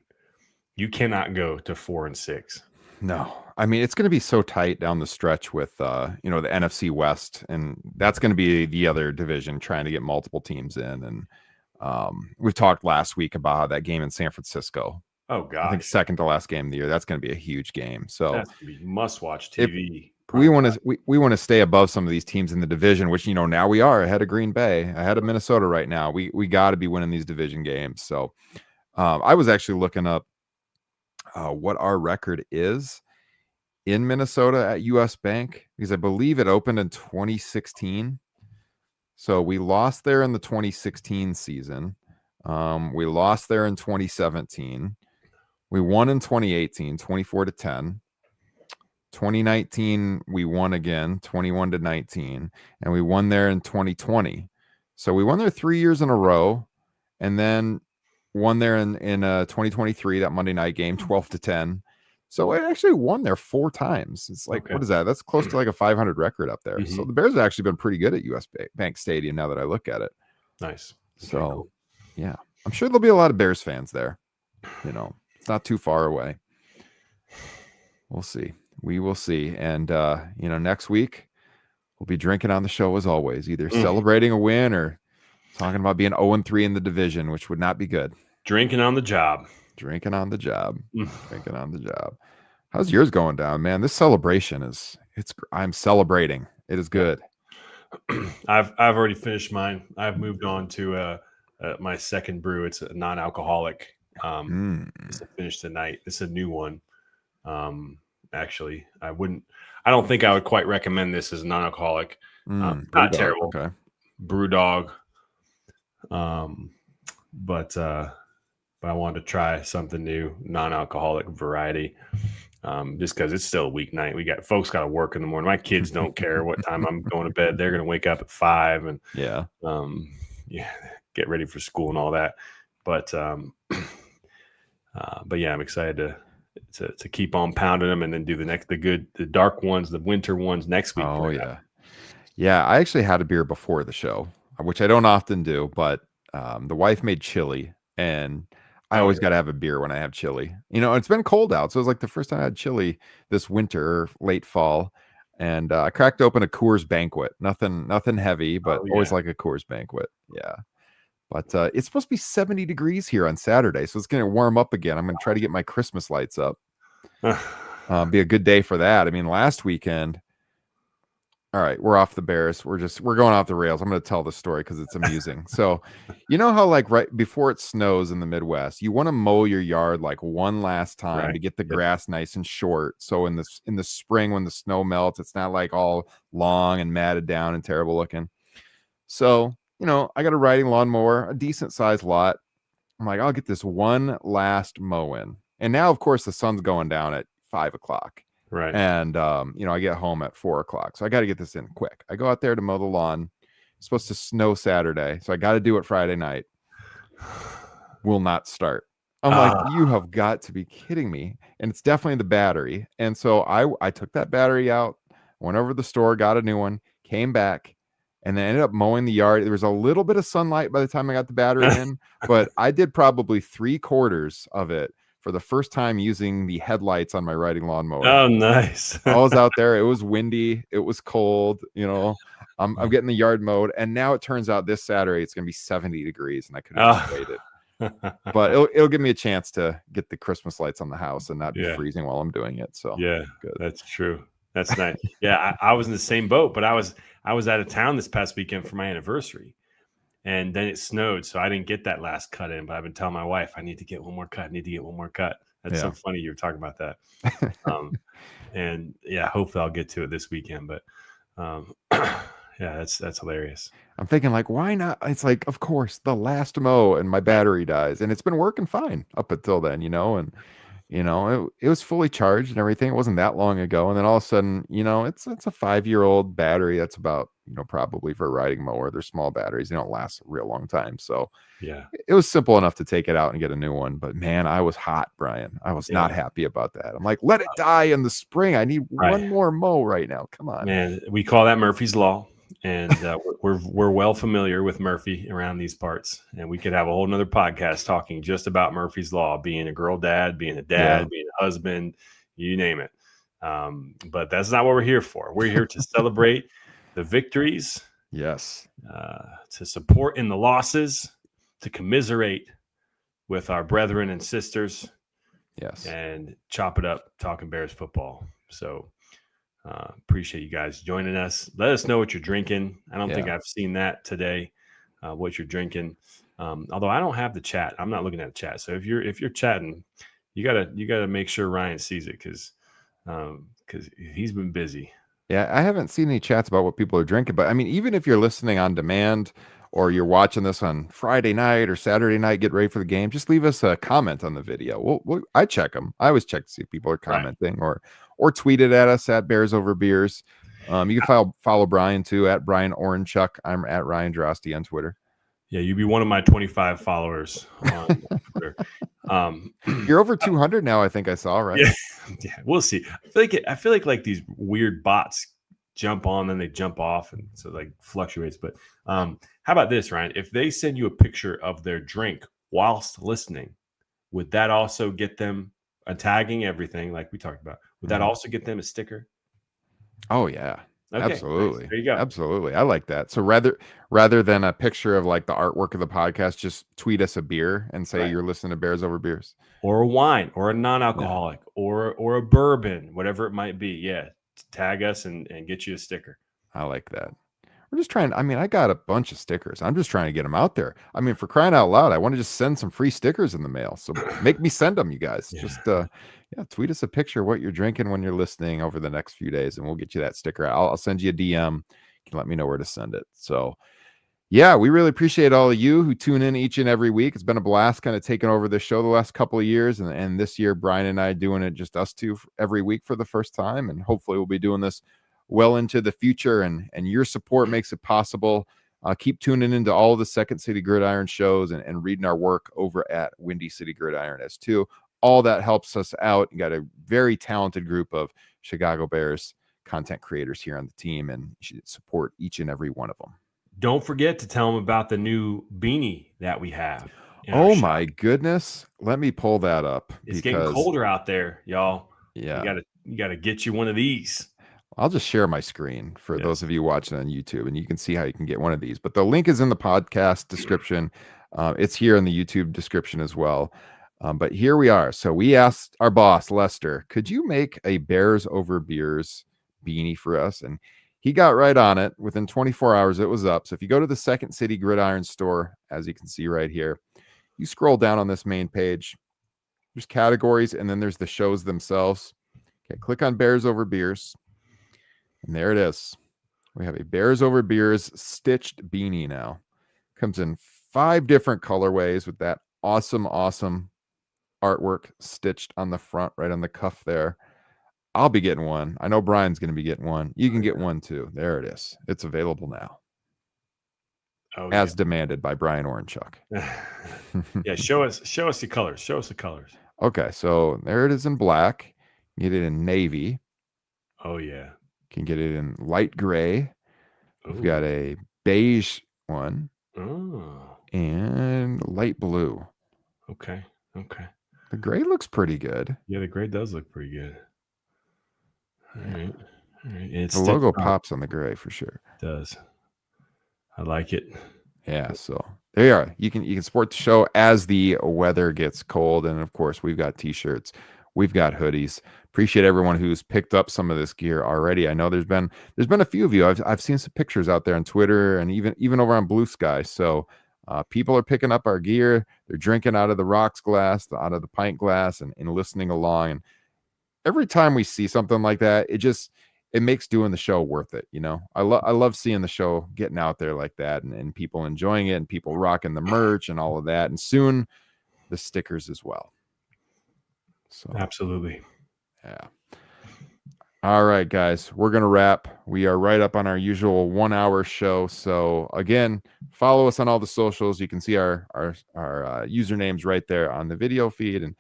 You cannot go to 4-6. No, I mean, it's going to be so tight down the stretch with, the NFC West, and that's going to be the other division trying to get multiple teams in. And we've talked last week about how that game in San Francisco. Oh gosh, I think second to last game of the year. That's going to be a huge game. So that's going to be must-watch TV. We want to stay above some of these teams in the division, which now we are ahead of Green Bay, ahead of Minnesota right now. We got to be winning these division games. So I was actually looking up what our record is in Minnesota at US Bank, because I believe it opened in 2016. So we lost there in the 2016 season. We lost there in 2017. We won in 2018, 24-10. 2019, we won again, 21-19, and we won there in 2020. So we won there 3 years in a row, and then won there in 2023, that Monday night game, 12-10. So I actually won there 4 times. It's like, What is that? That's close to like a 500 record up there. So the Bears have actually been pretty good at US Bank Stadium now that I look at it. Nice. So, cool. Yeah, I'm sure there'll be a lot of Bears fans there. It's not too far away. We'll see. We will see. And, next week we'll be drinking on the show as always, either celebrating a win or talking about being 0-3 in the division, which would not be good. Drinking on the job. Drinking on the job. How's yours going down, man? This celebration I'm celebrating. It is good. I've already finished mine. I've moved on to my second brew. It's a non-alcoholic. It's finished tonight. It's a new one. Actually, I don't think I would quite recommend this as a non-alcoholic. Not terrible. Okay. Brew dog. But I wanted to try something new, non-alcoholic variety. Just because it's still a weeknight. Folks got to work in the morning. My kids don't care what time I'm going to bed. They're going to wake up at 5 and get ready for school and all that. But yeah, I'm excited to keep on pounding them and then do the dark ones, the winter ones next week. Oh yeah. Yeah. I actually had a beer before the show, which I don't often do, but the wife made chili, and I always got to have a beer when I have chili. It's been cold out. So it was like the first time I had chili this winter, or late fall. And I cracked open a Coors Banquet. Nothing heavy, but always like a Coors Banquet. Yeah. But it's supposed to be 70 degrees here on Saturday. So it's going to warm up again. I'm going to try to get my Christmas lights up. Be a good day for that. I mean, last weekend. All right, we're off the Bears. We're going off the rails. I'm going to tell the story because it's amusing. So, how like right before it snows in the Midwest, you want to mow your yard like one last time to get the grass nice and short. So in the spring when the snow melts, it's not like all long and matted down and terrible looking. So, I got a riding lawnmower, a decent sized lot. I'm like, I'll get this one last mow in. And now, of course, the sun's going down at 5 o'clock. Right. And, I get home at 4 o'clock. So I got to get this in quick. I go out there to mow the lawn. It's supposed to snow Saturday. So I got to do it Friday night. Will not start. I'm like, you have got to be kidding me. And it's definitely the battery. And so I took that battery out, went over to the store, got a new one, came back. and then ended up mowing the yard. There was a little bit of sunlight by the time I got the battery in, but I did probably 3/4 of it for the first time using the headlights on my riding lawnmower. Oh, nice. I was out there. It was windy. It was cold. I'm getting the yard mowed, and now it turns out this Saturday it's going to be 70 degrees, and I could have just waited. But it'll give me a chance to get the Christmas lights on the house and not be freezing while I'm doing it. So yeah, good. that's true. That's nice. Yeah, I was in the same boat, but I was out of town this past weekend for my anniversary, and then it snowed, so I didn't get that last cut in. But I've been telling my wife I need to get one more cut. I need to get one more cut. That's so funny you were talking about that. And yeah, hopefully I'll get to it this weekend. But yeah, that's hilarious. I'm thinking like, why not? It's like, of course, the last mow and my battery dies, and it's been working fine up until then, and it was fully charged and everything. It wasn't that long ago, and then all of a sudden, it's a 5-year-old battery. That's about probably for a riding mower. They're small batteries; they don't last a real long time. So yeah, it was simple enough to take it out and get a new one. But man, I was hot, Brian. I was not happy about that. I'm like, let it die in the spring. I need one more mow right now. Come on, man. We call that Murphy's Law. And we're well familiar with Murphy around these parts, and we could have a whole nother podcast talking just about Murphy's Law, being a girl dad, being a dad, being a husband, you name it. But that's not what we're here for. We're here to celebrate the victories, yes, to support in the losses, to commiserate with our brethren and sisters, yes, and chop it up talking Bears football. So appreciate you guys joining us. Let us know what you're drinking. I don't think I've seen that today, what you're drinking. Although I don't have the chat. I'm not looking at the chat. So if you're chatting, you gotta make sure Ryan sees it because he's been busy. Yeah, I haven't seen any chats about what people are drinking, but I mean, even if you're listening on demand or you're watching this on Friday night or Saturday night, get ready for the game, just leave us a comment on the video. I check them. I always check to see if people are commenting or tweet it at us at Bears Over Beers. You can follow Brian too at Brian Orenchuck. I'm at Ryan Drosty on Twitter. Yeah, you'd be one of my 25 followers on Twitter. You're over 200 now, I think I saw, right? Yeah, we'll see. I feel like these weird bots jump on, then they jump off, and so like fluctuates. But how about this, Ryan? If they send you a picture of their drink whilst listening, would that also get them tagging everything like we talked about? Would that also get them a sticker? Oh yeah. Okay, absolutely. Nice. There you go. Absolutely. I like that. So rather than a picture of like the artwork of the podcast, just tweet us a beer and say you're listening to Bears Over Beers. Or a wine or a non-alcoholic or a bourbon, whatever it might be. Yeah. Tag us and get you a sticker. I like that. We're just trying. I mean, I got a bunch of stickers. I'm just trying to get them out there. I mean, for crying out loud, I want to just send some free stickers in the mail. So make me send them, you guys. Yeah. Just tweet us a picture of what you're drinking when you're listening over the next few days, and we'll get you that sticker. I'll send you a DM. You can let me know where to send it. So yeah, we really appreciate all of you who tune in each and every week. It's been a blast kind of taking over this show the last couple of years. And this year, Brian and I doing it just us two every week for the first time. And hopefully we'll be doing this well into the future, and your support makes it possible. Keep tuning into all of the Second City Gridiron shows and reading our work over at Windy City Gridiron as too. All that helps us out. You got a very talented group of Chicago Bears content creators here on the team, and you should support each and every one of them. Don't forget to tell them about the new beanie that we have. Oh my goodness. Let me pull that up. It's getting colder out there, y'all. Yeah. You gotta get you one of these. I'll just share my screen for those of you watching on YouTube, and you can see how you can get one of these. But the link is in the podcast description. It's here in the YouTube description as well. But here we are. So we asked our boss, Lester, could you make a Bears Over Beers beanie for us? And he got right on it. Within 24 hours, it was up. So if you go to the Second City Gridiron store, as you can see right here, you scroll down on this main page. There's categories, and then there's the shows themselves. Okay, click on Bears Over Beers. And there it is. We have a Bears Over Beers stitched beanie now. Comes in 5 different colorways with that awesome artwork stitched on the front, right on the cuff there. I'll be getting one. I know Brian's going to be getting one. You can get one too. There it is. It's available now. As demanded by Brian Orenchuck. Yeah, show us the colors. Show us the colors. Okay, so there it is in black. Get it in navy. Oh yeah. Can get it in light gray. We've got a beige one, Oh, and light blue. okay. Okay. The gray looks pretty good. Yeah, the gray does look pretty good. All Yeah. right. All right. It The sticks logo out. pops on the gray for sure. It does. I like it. Yeah, so there you are. You can support the show as the weather gets cold, and of course we've got t-shirts, we've got hoodies. Appreciate everyone who's picked up some of this gear already. I know there's been a few of you. I've seen some pictures out there on Twitter and even over on Blue Sky. So people are picking up our gear. They're drinking out of the rocks glass, out of the pint glass, and listening along. And every time we see something like that, it makes doing the show worth it. I love seeing the show getting out there like that, and people enjoying it, and people rocking the merch and all of that, and soon the stickers as well. So Absolutely. yeah. All right, guys, we're gonna wrap. We are right up on our usual 1 hour show. So again, follow us on all the socials. You can see our usernames right there on the video feed, and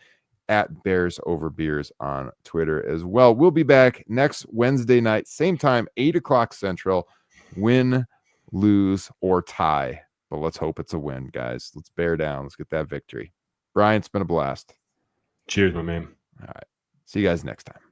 at Bears Over Beers on Twitter as well. We'll be back next Wednesday night, same time, 8 o'clock Central. Win, lose, or tie. But let's hope it's a win, guys. Let's bear down. Let's get that victory. Brian, it's been a blast. Cheers, my man. All right. See you guys next time.